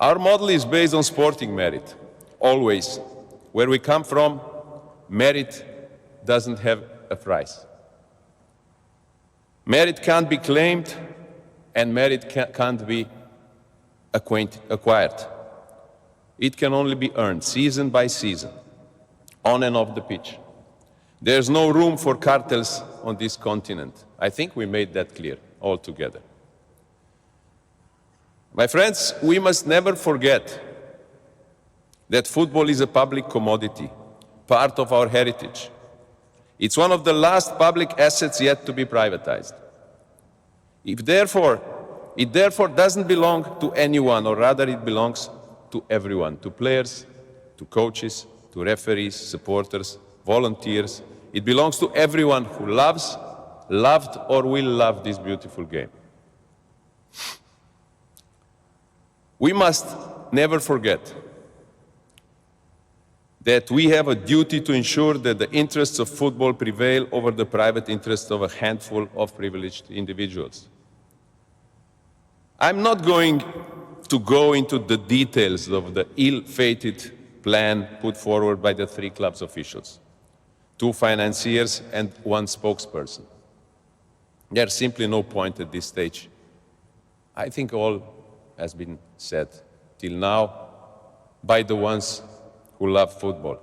Our model is based on sporting merit, always. Where we come from, merit doesn't have a price. Merit can't be claimed, and merit can't be acquired. It can only be earned, season by season, on and off the pitch. There's no room for cartels on this continent. I think we made that clear altogether. My friends, we must never forget that football is a public commodity, part of our heritage. It's one of the last public assets yet to be privatized. It therefore doesn't belong to anyone, or rather it belongs to everyone, to players, to coaches, to referees, supporters, volunteers. It belongs to everyone who loves, loved, or will love this beautiful game. We must never forget that we have a duty to ensure that the interests of football prevail over the private interests of a handful of privileged individuals. I'm not going to go into the details of the ill-fated plan put forward by the 3 clubs officials, 2 financiers and 1 spokesperson. There's simply no point at this stage. I think all has been said till now by the ones who love football.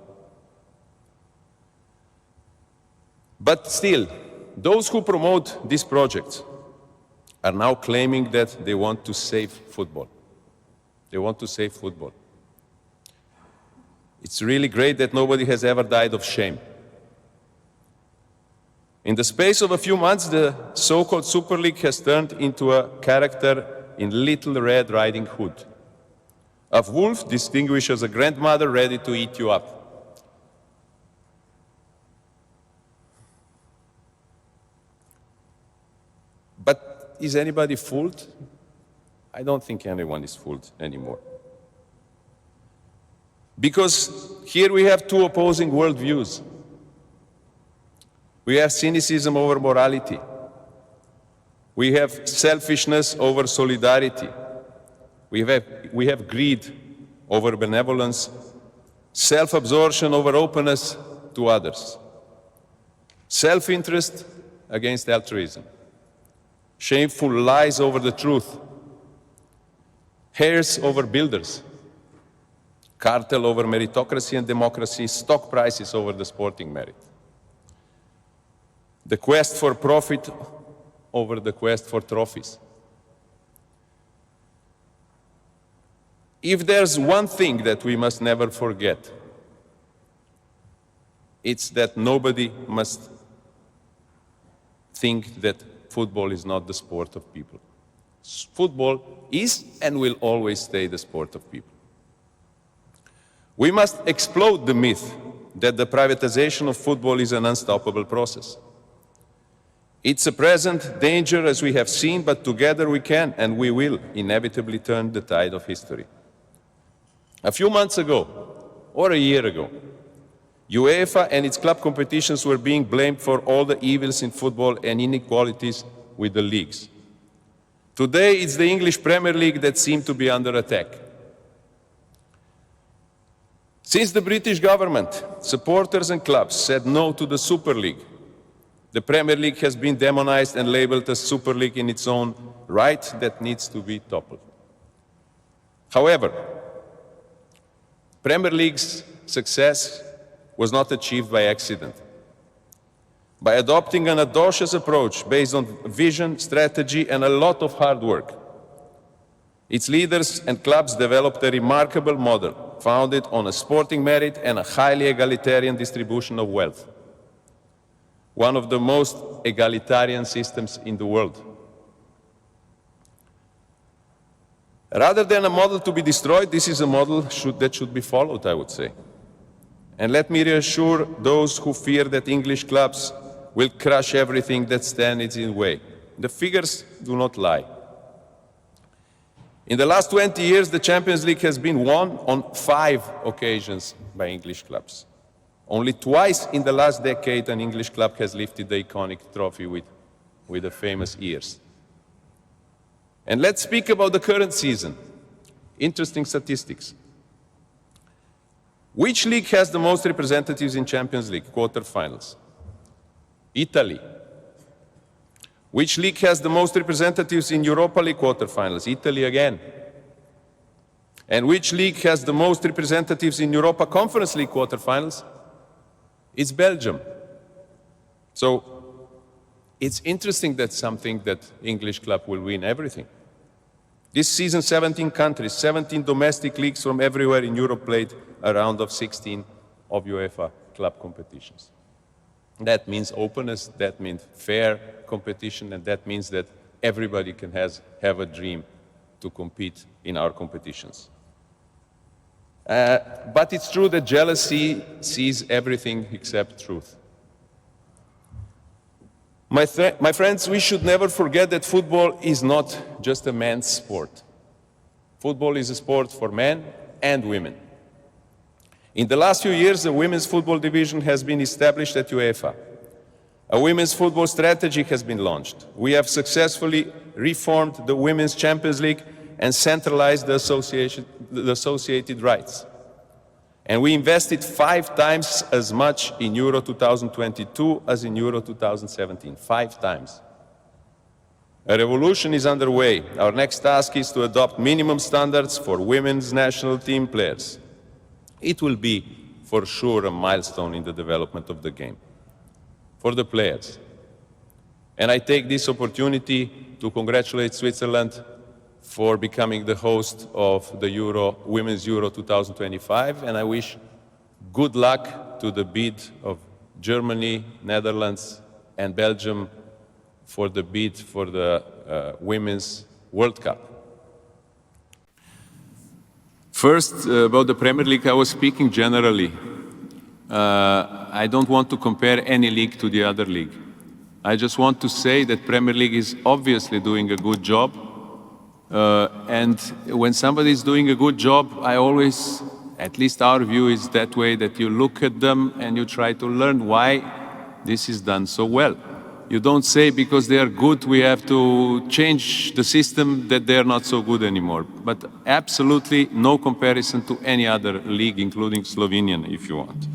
But still, those who promote these projects are now claiming that they want to save football. They want to save football. It's really great that nobody has ever died of shame. In the space of a few months, the so-called Super League has turned into a character in Little Red Riding Hood. A wolf distinguished as a grandmother ready to eat you up. But is anybody fooled? I don't think anyone is fooled anymore. Because here we have 2 opposing worldviews. We have cynicism over morality. We have selfishness over solidarity. We have greed over benevolence, self-absorption over openness to others, self-interest against altruism, shameful lies over the truth, heirs over builders, cartel over meritocracy and democracy, stock prices over the sporting merit, the quest for profit over the quest for trophies. If there's one thing that we must never forget, it's that nobody must think that football is not the sport of people. Football is and will always stay the sport of people. We must explode the myth that the privatization of football is an unstoppable process. It's a present danger, as we have seen, but together we can and we will inevitably turn the tide of history. A few months ago, or a year ago, UEFA and its club competitions were being blamed for all the evils in football and inequalities with the leagues. Today, it's the English Premier League that seems to be under attack. Since the British government, supporters and clubs said no to the Super League, the Premier League has been demonized and labeled a Super League in its own right that needs to be toppled. However, Premier League's success was not achieved by accident. By adopting an audacious approach based on vision, strategy, and a lot of hard work, its leaders and clubs developed a remarkable model founded on a sporting merit and a highly egalitarian distribution of wealth. One of the most egalitarian systems in the world. Rather than a model to be destroyed, this is a model that should be followed, I would say. And let me reassure those who fear that English clubs will crush everything that stands in the way. The figures do not lie. In the last 20 years, the Champions League has been won on 5 occasions by English clubs. Only twice in the last decade an English club has lifted the iconic trophy with the famous ears. And let's speak about the current season. Interesting statistics. Which league has the most representatives in Champions League quarterfinals? Italy. Which league has the most representatives in Europa League quarterfinals? Italy again. And which league has the most representatives in Europa Conference League quarterfinals? It's Belgium. So it's interesting that something that English club will win everything. This season, 17 countries, 17 domestic leagues from everywhere in Europe played a round of 16 of UEFA club competitions. That means openness, that means fair competition, and that means that everybody can have a dream to compete in our competitions. But it's true that jealousy sees everything except truth. My friends, we should never forget that football is not just a man's sport. Football is a sport for men and women. In the last few years, the women's football division has been established at UEFA. A women's football strategy has been launched. We have successfully reformed the Women's Champions League and centralized the associated rights. And we invested 5 times as much in Euro 2022 as in Euro 2017. 5 times. A revolution is underway. Our next task is to adopt minimum standards for women's national team players. It will be, for sure, a milestone in the development of the game, for the players. And I take this opportunity to congratulate Switzerland for becoming the host of the Women's Euro 2025, and I wish good luck to the bid of Germany, Netherlands, and Belgium for the bid for the Women's World Cup. First, about the Premier League, I was speaking generally. I don't want to compare any league to the other league. I just want to say that Premier League is obviously doing a good job. And when somebody is doing a good job, I always, at least our view is that way, that you look at them and you try to learn why this is done so well. You don't say because they are good, we have to change the system, that they are not so good anymore. But absolutely no comparison to any other league, including Slovenian, if you want.